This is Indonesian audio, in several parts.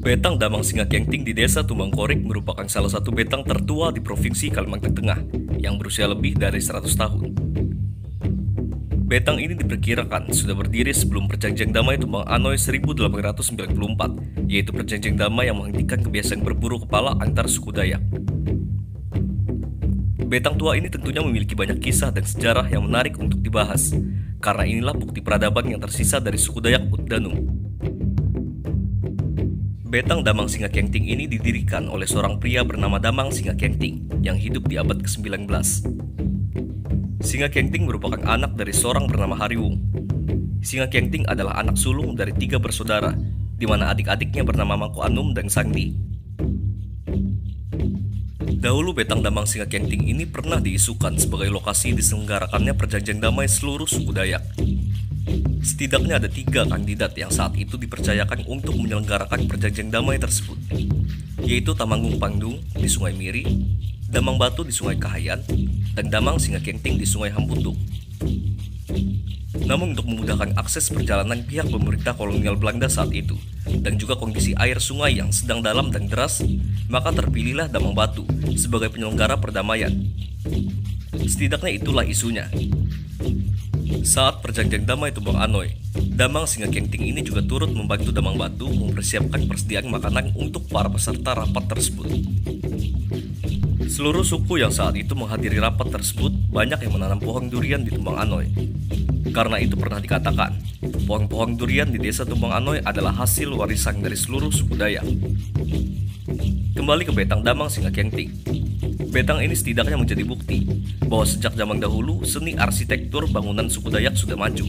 Betang Damang Singakengting di Desa Tumbangkorik merupakan salah satu betang tertua di Provinsi Kalimantan Tengah yang berusia lebih dari 100 tahun. Betang ini diperkirakan sudah berdiri sebelum Perjanjian Damai Tumbang Anoy 1894, yaitu Perjanjian Damai yang menghentikan kebiasaan berburu kepala antar suku Dayak. Betang tua ini tentunya memiliki banyak kisah dan sejarah yang menarik untuk dibahas, karena inilah bukti peradaban yang tersisa dari suku Dayak Utdanum. Betang Damang Singakengting ini didirikan oleh seorang pria bernama Damang Singakengting yang hidup di abad ke-19. Singakengting merupakan anak dari seorang bernama Hariwung. Singakengting adalah anak sulung dari 3 bersaudara, di mana adik-adiknya bernama Mangku Anum dan Sangdi. Dahulu Betang Damang Singakengting ini pernah diisukan sebagai lokasi diselenggarakannya perjanjian damai seluruh suku Dayak. Setidaknya ada 3 kandidat yang saat itu dipercayakan untuk menyelenggarakan perjanjian damai tersebut, yaitu Tamanggung Pangdung di Sungai Miri, Damang Batu di Sungai Kahayan, dan Damang Singakengting di Sungai Hamputuk. Namun untuk memudahkan akses perjalanan pihak pemerintah kolonial Belanda saat itu, dan juga kondisi air sungai yang sedang dalam dan deras, maka terpilihlah Damang Batu sebagai penyelenggara perdamaian. Setidaknya itulah isunya. Saat perjanjian damai Tumbang Anoy, Damang Singakengting ini juga turut membantu Damang Batu mempersiapkan persediaan makanan untuk para peserta rapat tersebut. Seluruh suku yang saat itu menghadiri rapat tersebut banyak yang menanam pohon durian di Tumbang Anoy. Karena itu pernah dikatakan, pohon-pohon durian di desa Tumbang Anoy adalah hasil warisan dari seluruh suku Dayak. Kembali ke Betang Damang Singakengting. Betang ini setidaknya menjadi bukti bahwa sejak zaman dahulu seni arsitektur bangunan suku Dayak sudah maju.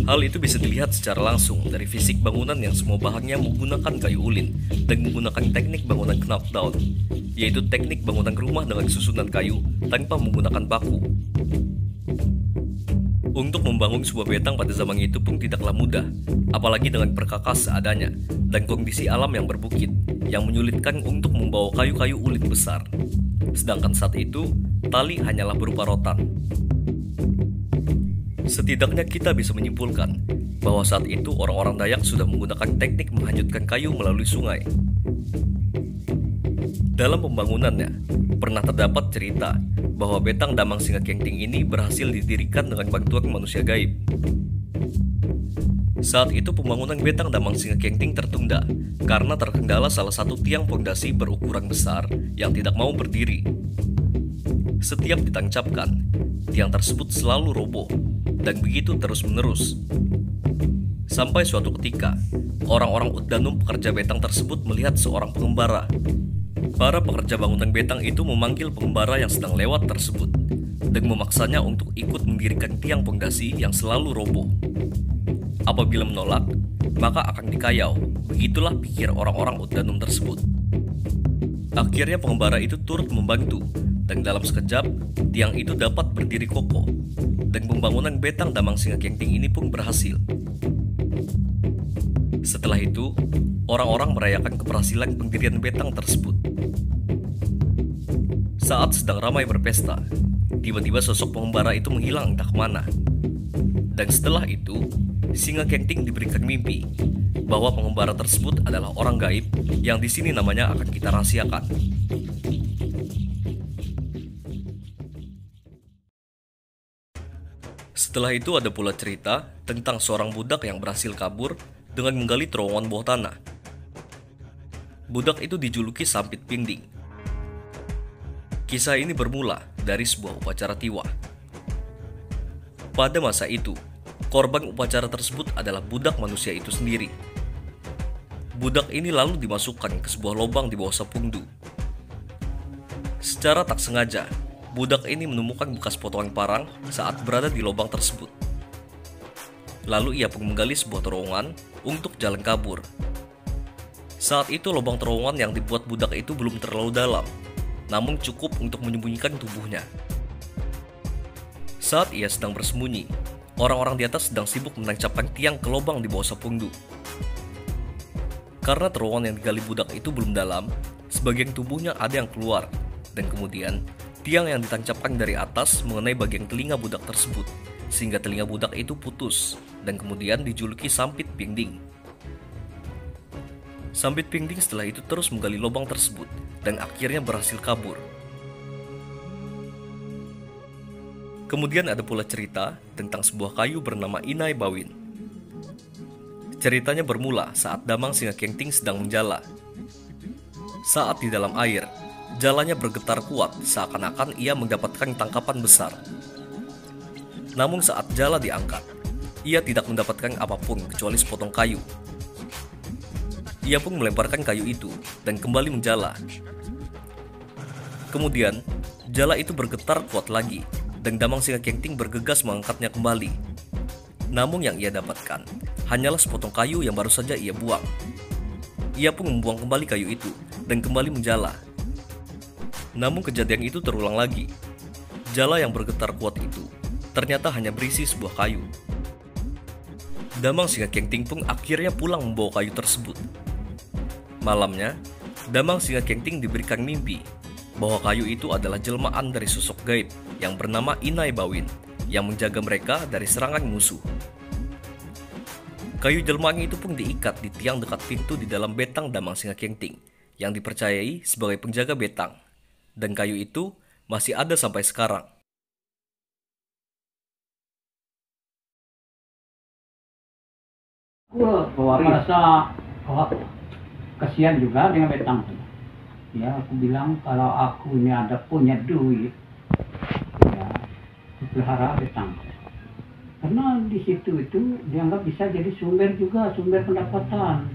Hal itu bisa dilihat secara langsung dari fisik bangunan yang semua bahannya menggunakan kayu ulin dan menggunakan teknik bangunan knockdown, yaitu teknik bangunan rumah dengan susunan kayu tanpa menggunakan baku. Untuk membangun sebuah betang pada zaman itu pun tidaklah mudah, apalagi dengan perkakas seadanya dan kondisi alam yang berbukit yang menyulitkan untuk membawa kayu-kayu ulin besar. Sedangkan saat itu, tali hanyalah berupa rotan. Setidaknya kita bisa menyimpulkan bahwa saat itu orang-orang Dayak sudah menggunakan teknik menghanyutkan kayu melalui sungai. Dalam pembangunannya, pernah terdapat cerita bahwa Betang Damang Singakengting ini berhasil didirikan dengan bantuan manusia gaib. Saat itu pembangunan Betang Damang Singakengting tertunda karena terkendala salah satu tiang pondasi berukuran besar yang tidak mau berdiri. Setiap ditancapkan, tiang tersebut selalu roboh dan begitu terus-menerus. Sampai suatu ketika, orang-orang Utdanum pekerja betang tersebut melihat seorang pengembara. Para pekerja bangunan betang itu memanggil pengembara yang sedang lewat tersebut dan memaksanya untuk ikut mendirikan tiang pondasi yang selalu roboh. Apabila menolak, maka akan dikayau. Begitulah pikir orang-orang Utdanum tersebut. Akhirnya pengembara itu turut membantu, dan dalam sekejap, tiang itu dapat berdiri kokoh, dan pembangunan Betang Damang Singakengting ini pun berhasil. Setelah itu, orang-orang merayakan keberhasilan pendirian betang tersebut. Saat sedang ramai berpesta, tiba-tiba sosok pengembara itu menghilang entah kemana. Dan setelah itu, Singakengting diberikan mimpi bahwa pengembara tersebut adalah orang gaib yang di sini namanya akan kita rahasiakan. Setelah itu ada pula cerita tentang seorang budak yang berhasil kabur dengan menggali terowongan bawah tanah. Budak itu dijuluki Sampit Pinding. Kisah ini bermula dari sebuah upacara tiwah. Pada masa itu, korban upacara tersebut adalah budak manusia itu sendiri. Budak ini lalu dimasukkan ke sebuah lubang di bawah Sapungdu. Secara tak sengaja, budak ini menemukan bekas potongan parang saat berada di lubang tersebut. Lalu ia pun menggali sebuah terowongan untuk jalan kabur. Saat itu lubang terowongan yang dibuat budak itu belum terlalu dalam, namun cukup untuk menyembunyikan tubuhnya. Saat ia sedang bersembunyi, orang-orang di atas sedang sibuk menancapkan tiang ke lubang di bawah Sapungdu. Karena terowongan yang digali budak itu belum dalam, sebagian tubuhnya ada yang keluar, dan kemudian tiang yang ditancapkan dari atas mengenai bagian telinga budak tersebut, sehingga telinga budak itu putus, dan kemudian dijuluki Sampit Pinding. Sambit Pingding setelah itu terus menggali lubang tersebut dan akhirnya berhasil kabur. Kemudian ada pula cerita tentang sebuah kayu bernama Inai Bawin. Ceritanya bermula saat Damang Singa Kengting sedang menjala. Saat di dalam air, jalannya bergetar kuat seakan-akan ia mendapatkan tangkapan besar. Namun saat jala diangkat, ia tidak mendapatkan apapun kecuali sepotong kayu. Ia pun melemparkan kayu itu dan kembali menjala. Kemudian, jala itu bergetar kuat lagi dan Damang Singa Kengting bergegas mengangkatnya kembali. Namun yang ia dapatkan hanyalah sepotong kayu yang baru saja ia buang. Ia pun membuang kembali kayu itu dan kembali menjala. Namun kejadian itu terulang lagi. Jala yang bergetar kuat itu ternyata hanya berisi sebuah kayu. Damang Singa Kengting pun akhirnya pulang membawa kayu tersebut. Malamnya, Damang Singa Kengting diberikan mimpi bahwa kayu itu adalah jelmaan dari sosok gaib yang bernama Inai Bawin yang menjaga mereka dari serangan musuh. Kayu jelmaan itu pun diikat di tiang dekat pintu di dalam betang Damang Singa Kengting yang dipercayai sebagai penjaga betang, dan kayu itu masih ada sampai sekarang. Gua merasa kasihan juga dengan betang. Ya, aku bilang kalau aku ini ada punya duit, ya, aku pelihara betang. Karena di situ itu dianggap bisa jadi sumber juga, sumber pendapatan.